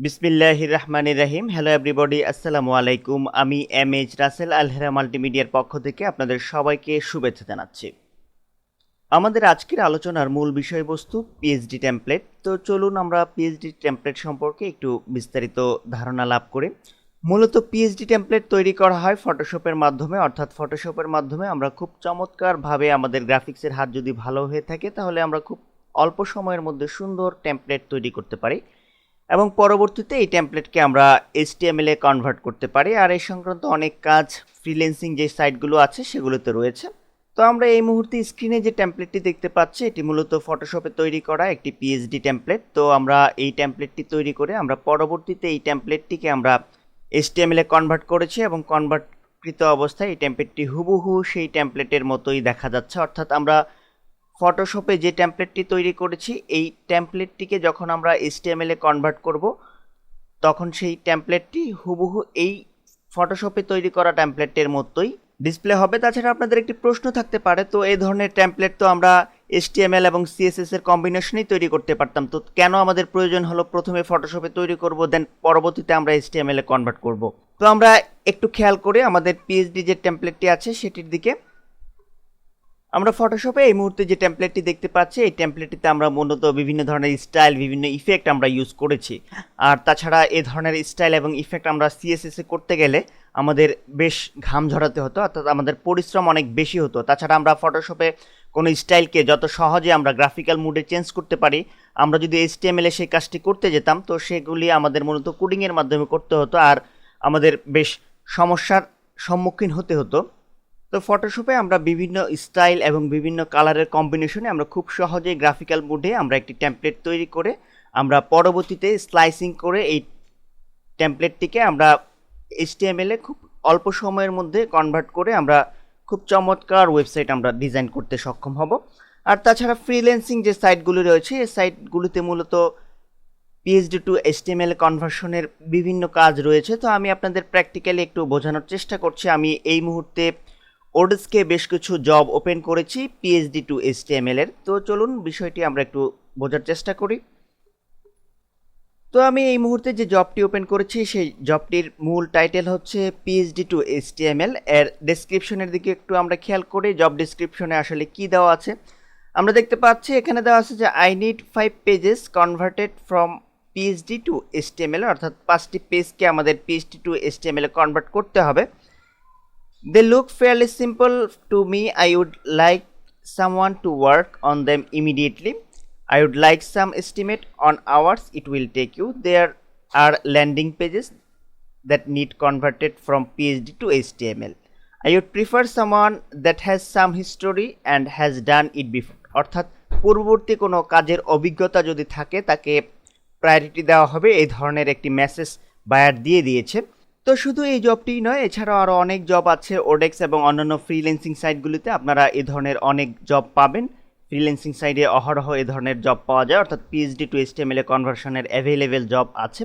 বিসমিল্লাহির রহমানির রহিম। Hello everybody, আসসালামু আলাইকুম। আমি এমএইচ রাসেল আলহেরা মাল্টিমিডিয়ার পক্ষ থেকে আপনাদের সবাইকে শুভেচ্ছা জানাচ্ছি। আমাদের আজকের আলোচনার মূল বিষয়বস্তু পিএইচডি টেমপ্লেট। তো চলুন আমরা পিএইচডি টেমপ্লেট সম্পর্কে একটু বিস্তারিত ধারণা লাভ করি। মূলত পিএইচডি টেমপ্লেট তৈরি করা হয় ফটোশপের মাধ্যমে, অর্থাৎ ফটোশপের মাধ্যমে আমরা খুব চমৎকারভাবে আমাদের গ্রাফিক্সের হাত যদি ভালো হয়ে থাকে তাহলে আমরা খুব অল্প সময়ের মধ্যে সুন্দর টেমপ্লেট তৈরি করতে পারি এবং পরবর্তীতে এই টেমপ্লেটকে আমরা এইচটিএমএল এ কনভার্ট করতে পারি। আর এই সংক্রান্ত অনেক কাজ ফ্রিল্যান্সিং যে সাইটগুলো আছে সেগুলোতে রয়েছে। তো আমরা এই মুহূর্তে স্ক্রিনে যে টেমপ্লেটটি দেখতে পাচ্ছি এটি মূলত ফটোশপে তৈরি করা একটি পিএইচডি টেমপ্লেট। তো আমরা এই টেমপ্লেটটি তৈরি করে আমরা পরবর্তীতে এই টেমপ্লেটটিকে আমরা এইচটিএমএল এ কনভার্ট করেছি এবং কনভার্টকৃত অবস্থায় এই টেমপ্লেটটি হুবহু সেই টেমপ্লেটের মতোই দেখা যাচ্ছে। অর্থাৎ আমরা ফটোশপে যে টেমপ্লেটটি তৈরি করেছি এই টেমপ্লেটটিকে যখন আমরা এইচটিএমএল এ কনভার্ট করব তখন সেই টেমপ্লেটটি হুবহু এই ফটোশপে তৈরি করা টেমপ্লেটের মতোই ডিসপ্লে হবে। তাছাড়া আপনাদের একটি প্রশ্ন থাকতে পারে, তো এই ধরনের টেমপ্লেট তো আমরা এইচটিএমএল এবং সিএসএস এর কম্বিনেশনেই তৈরি করতে পারতাম, তো কেন আমাদের প্রয়োজন হলো প্রথমে ফটোশপে তৈরি করব দেন পরবর্তীতে আমরা এইচটিএমএল এ কনভার্ট করব? তো আমরা একটু খেয়াল করে আমাদের পিএইচডি যে টেমপ্লেটটি আছে সেটির দিকে। আমরা ফটোশপে এই মুহূর্তে যে টেমপ্লেটটি দেখতে পাচ্ছি এই টেমপ্লেটটিতে আমরা মূলত বিভিন্ন ধরনের স্টাইল, বিভিন্ন ইফেক্ট আমরা ইউজ করেছি। আর তাছাড়া এই ধরনের স্টাইল এবং ইফেক্ট আমরা সিএসএস এ করতে গেলে আমাদের বেশ ঘাম ঝরাতে হতো, অর্থাৎ আমাদের পরিশ্রম অনেক বেশি হতো। তাছাড়া আমরা ফটোশপে কোনো স্টাইলকে যত সহজে আমরা গ্রাফিক্যাল মুডে চেঞ্জ করতে পারি, আমরা যদি এইচটিএমএল এ সেই কাজটি করতে যেতাম তো সেগুলি আমাদের মূলত কোডিংয়ের মাধ্যমে করতে হতো আর আমাদের বেশ সমস্যার সম্মুখীন হতে হতো। তো ফটোশপে আমরা বিভিন্ন স্টাইল এবং বিভিন্ন কালারের কম্বিনেশনে আমরা খুব সহজেই গ্রাফিক্যাল মুডে আমরা একটি টেমপ্লেট তৈরি করে আমরা পরবর্তীতে স্লাইসিং করে এই টেমপ্লেটটিকে আমরা এইচটিএমএল এ খুব অল্প সময়ের মধ্যে কনভার্ট করে আমরা খুব চমৎকার ওয়েবসাইট আমরা ডিজাইন করতে সক্ষম হব। আর তাছাড়া ফ্রিল্যান্সিং যে সাইটগুলি রয়েছে এই সাইটগুলিতে মূলত পিএইচডি টু এইচটিএমএল কনভার্সনের বিভিন্ন কাজ রয়েছে। তো আমি আপনাদের প্র্যাকটিক্যালি একটু বোঝানোর চেষ্টা করছি। আমি এই মুহূর্তে ওডেস্কে বেশ কিছু জব ওপেন করেছি পিএইচডি টু এইচটিএমএল এর। তো চলুন বিষয়টি আমরা একটু বোঝার চেষ্টা করি। তো আমি এই মুহূর্তে যে জবটি ওপেন করেছি সেই জবটির মূল টাইটেল হচ্ছে পিএইচডি টু এইচটিএমএল। এর ডেসক্রিপশনের দিকে একটু আমরা খেয়াল করি জব ডেসক্রিপশনে আসলে কি দেওয়া আছে। আমরা দেখতে পাচ্ছি এখানে দেওয়া আছে যে I need 5 pages converted from PhD to HTML, অর্থাৎ 5টি পেজকে আমাদের PhD to HTML A convert করতে হবে। They look fairly simple to me. I would like someone to work on them immediately. I would like some estimate on hours it will take you. There are landing pages that need converted from PHP to HTML. I would prefer someone that has some history and has done it before. অর্থাৎ পূর্ববর্তী কোনো কাজের অভিজ্ঞতা যদি থাকে তাকে priority দেওয়া হবে, এই ধরনের একটি মেসেজ বায়ার দিয়ে দিয়েছে। তো শুধু এই জবটিই নয়, এছাড়াও আরও অনেক জব আছে ওডেক্স এবং অন্যান্য ফ্রিল্যান্সিং সাইটগুলিতে আপনারা এ ধরনের অনেক জব পাবেন। ফ্রিল্যান্সিং সাইটে অহরহ এ ধরনের জব পাওয়া যায়, অর্থাৎ পিএইচডি টু এইচটিএমএল এ কনভার্সনের অ্যাভেলেবেল জব আছে।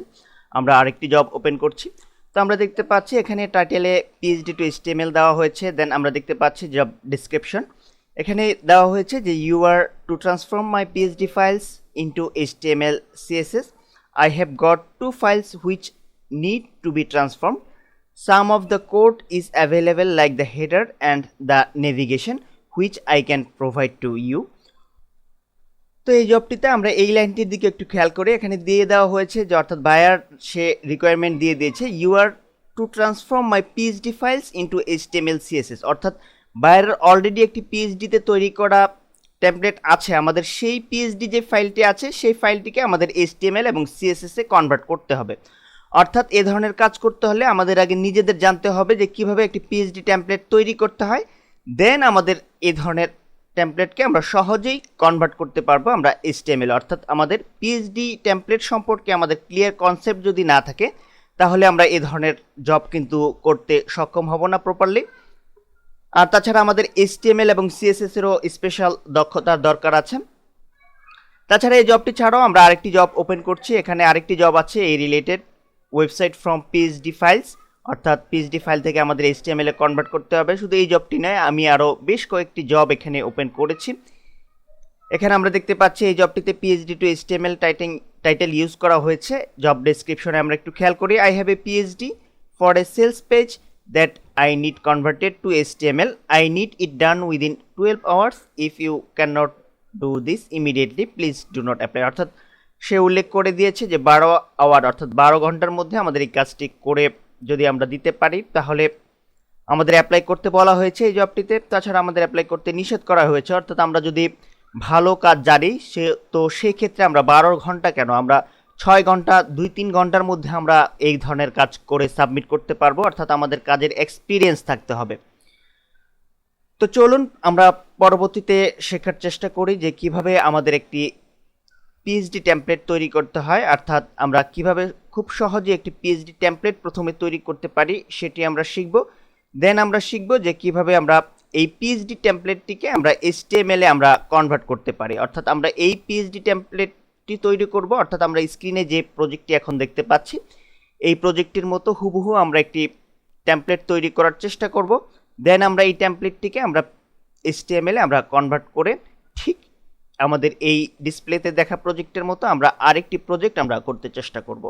আমরা আরেকটি জব ওপেন করছি। তো আমরা দেখতে পাচ্ছি এখানে টাইটেলে পিএইচডি টু এইচটিএমএল দেওয়া হয়েছে। দেন আমরা দেখতে পাচ্ছি জব ডিসক্রিপশন, এখানে দেওয়া হয়েছে যে you are to transform my PhD files into HTML CSS. I have got 2 files which need to be transformed. Some of the code is available like the header and the navigation which I can provide to you. তো এই জবটিতে আমরা এই লাইনটির দিকে একটু খেয়াল করে এখানে দিয়ে দেওয়া হয়েছে যে অর্থাৎ বায়ার সে রিকোয়ারমেন্ট দিয়ে দিয়েছে you are to transform my PhD files into HTML CSS. অর্থাৎ বায়ারের অলরেডি একটি পিএইচডিতে তৈরি করা টেমপ্লেট আছে, আমাদের সেই পিএইচডি যে ফাইলটি আছে সেই ফাইলটিকে আমাদের এইচটিএমএল এবং সিএসএস এ কনভার্ট করতে হবে। অর্থাৎ এ ধরনের কাজ করতে হলে আমাদের আগে নিজেদের জানতে হবে যে কিভাবে একটি পিএইচডি টেমপ্লেট তৈরি করতে হয়, দেন আমাদের এই ধরনের টেমপ্লেটকে আমরা সহজেই কনভার্ট করতে পারবো আমরা এইচটিএমএল। অর্থাৎ আমাদের পিএইচডি টেমপ্লেট সম্পর্কে আমাদের ক্লিয়ার কনসেপ্ট যদি না থাকে তাহলে আমরা এই ধরনের জব কিন্তু করতে সক্ষম হব না প্রপারলি। আর তাছাড়া আমাদের এইচটিএমএল এবং সিএসএস এরও স্পেশাল দক্ষতার দরকার আছে। তাছাড়া এই জবটি ছাড়াও আমরা আরেকটি জব ওপেন করছি। এখানে আরেকটি জব আছে এই related, website from PhD files, অর্থাৎ পিএইচডি ফাইল থেকে আমাদের এইচটিএমএল এ কনভার্ট করতে হবে। শুধু এই জবটি নয়, আমি আরও বেশ কয়েকটি জব এখানে ওপেন করেছি। এখানে আমরা দেখতে পাচ্ছি এই জবটিতে PhD to HTML title use করা হয়েছে জব ডেসক্রিপশনে আমরা একটু খেয়াল করি। I have a PhD for a sales page that I need converted to HTML, I need it done within 12 hours, if you can not do this immediately please do not apply. অর্থাৎ সে উল্লেখ করে দিয়েছে যে 12 hour অর্থাৎ 12 ঘন্টার মধ্যে আমাদের এই কাজটি করে যদি আমরা দিতে পারি তাহলে আমাদের অ্যাপ্লাই করতে বলা হয়েছে এই জবটিতে। তাছাড়া আমাদের অ্যাপ্লাই করতে নিষেধ করা হয়েছে, অর্থাৎ আমরা যদি ভালো কাজ জানি সেই ক্ষেত্রে আমরা 12 ঘন্টা কেন, আমরা 6 ঘন্টা 2-3 ঘন্টার মধ্যে আমরা এই ধরনের কাজ করে সাবমিট করতে পারবো, অর্থাৎ আমাদের কাজের এক্সপিরিয়েন্স থাকতে হবে। তো চলুন আমরা পরবর্তীতে শেখার চেষ্টা করি যে কিভাবে আমাদের একটি পিএইচডি টেমপ্লেট তৈরি করতে হয়, অর্থাৎ আমরা কিভাবে খুব সহজে একটি পিএইচডি টেমপ্লেট প্রথমে তৈরি করতে পারি সেটি আমরা শিখব। দেন আমরা শিখব যে কিভাবে আমরা এই পিএইচডি টেমপ্লেটটিকে আমরা HTML এ আমরা কনভার্ট করতে পারি, অর্থাৎ আমরা এই পিএইচডি টেমপ্লেটটি তৈরি করব, অর্থাৎ আমরা স্ক্রিনে যে প্রজেক্টটি এখন দেখতে পাচ্ছি এই প্রজেক্টটির মতো হুবহু আমরা একটি টেমপ্লেট তৈরি করার চেষ্টা করব। দেন আমরা এই টেমপ্লেটটিকে আমরা HTML এ আমরা কনভার্ট করে ঠিক আমাদের এই ডিসপ্লেতে দেখা প্রজেক্টের মতো আমরা আরেকটি প্রজেক্ট আমরা করতে চেষ্টা করব।